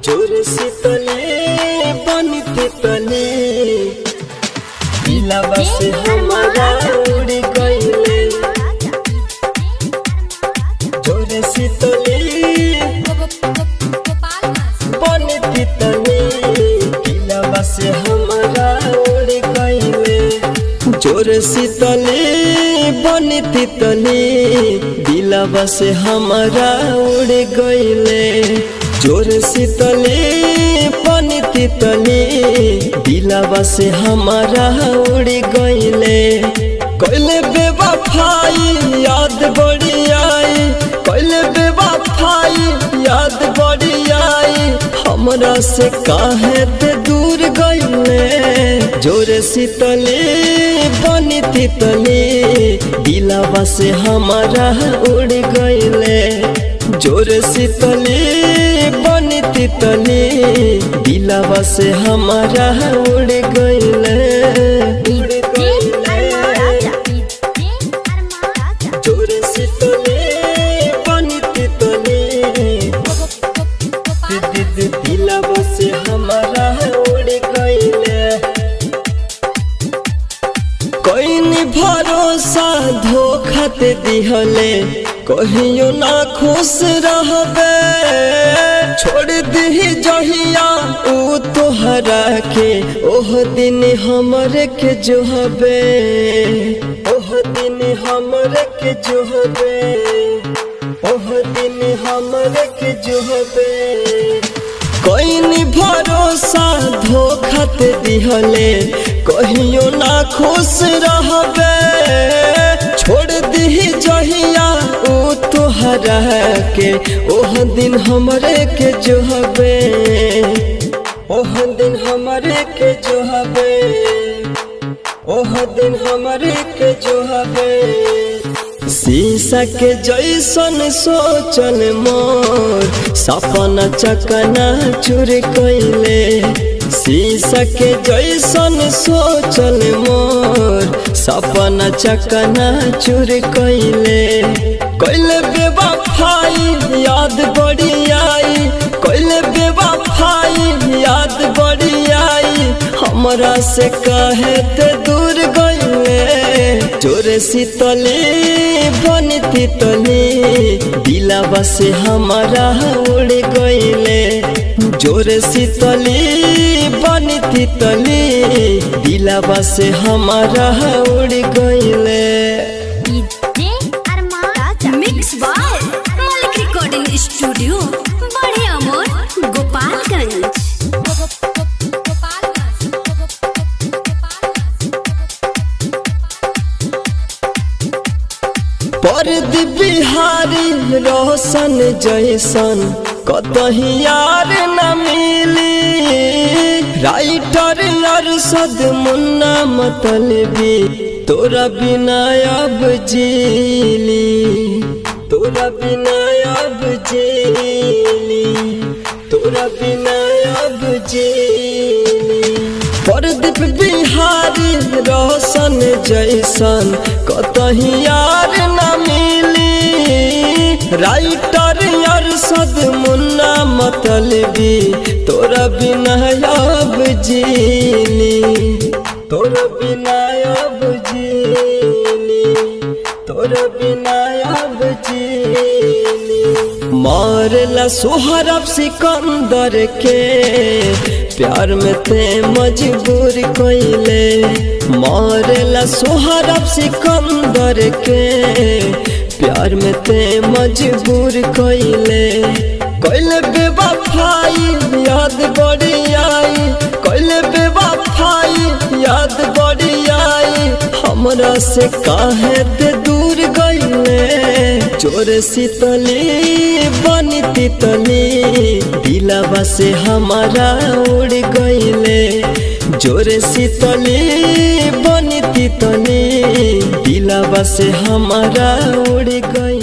जोर शीतले बनती तले दिलवा से हमारा उड़ गइले। जोर शीतले बनती तले दिलवा से हमारा उड़ गइले। जोर शीतले बनती तले दिलवा से हमारा उड़ गइले। जोर शीतले बनती तले दिलवा से हमारा उड़ गइले। कइले बेवफाई याद बड़ी आई, कइले बेवफाई याद बड़ी आई, हमरा से काहे ते दूर गइले। जोर शीतले बनती तले दिलवा से हमारा उड़ गइले। जोर शीतले बनती तले दिलवा से हमारा उड़ गइले। जोर शीतले बनती तले दिलवा से हमारा उड़ गइले। कोई भरोसा धोखा ते दिहले कहियो ना खुश रहबे। छोड़ दी जहिया ऊ तोहरा के ओह दिन हमरे के जोहबे। ओह दिन हमरे के जोहबे, ओह दिन हमरे के जोहबे। कोई भरोसा धोखा ते दिहले कहियो ना खुश रहबे। छोड़ दी जहिया ऊ तोहरा के ओह दिन हमरे के जोहबे। ओह दिन हमरे के जोहबे, ओह दिन हमरे के जोहबे। शीशा के जैसन सोचल मोर सपना चकना चूर कइले। शीशा के जैसन सोचल मोर सपना चकना चूर कइले। कइले बेवफाई याद बड़ी आई, कइले बेवफाई याद बड़ी आई, हमरा से काहे ते दूर गइले। जोर शीतले बनती तले दिलवा से हमारा उड़ गइले। जोर शीतले बनती तले दिलवा से हमारा उड़ गइले। मिक्स बाय मालिक रिकॉर्डिंग स्टूडियो बड़े अमोर गोपालगंज। परद बिहारी रोशन जैसन कतही यार न मिली। राइटर अरशद मुन्ना मतलबी तोरा बिना अब जीली, तोरा बिना अब जीली, तोरा बिना अब जीली। परदीप बिहारी रोशन जैसन कतही यार न मिली। राइटर अरशद मुन्ना मतलबी तोरा बिना अब जीली, तोरा बिना अब जीली, तोरा बिना अब जीली। मारला सोहरब सिकंदर के प्यार में ते मजबूर कइले। मारला सोहरब सिकंदर के प्यार में ते मजबूर कइले। कइले बेवफाई याद बड़ी आई, कइले बेवफाई याद बड़ी आई, हमरा से काहे ते दूर गइले। जोर शीतले बनती तले दिलवा से हमारा उड़ गइले। जोर शीतले बनती तले दिलवा से हमारा उड़ गइले।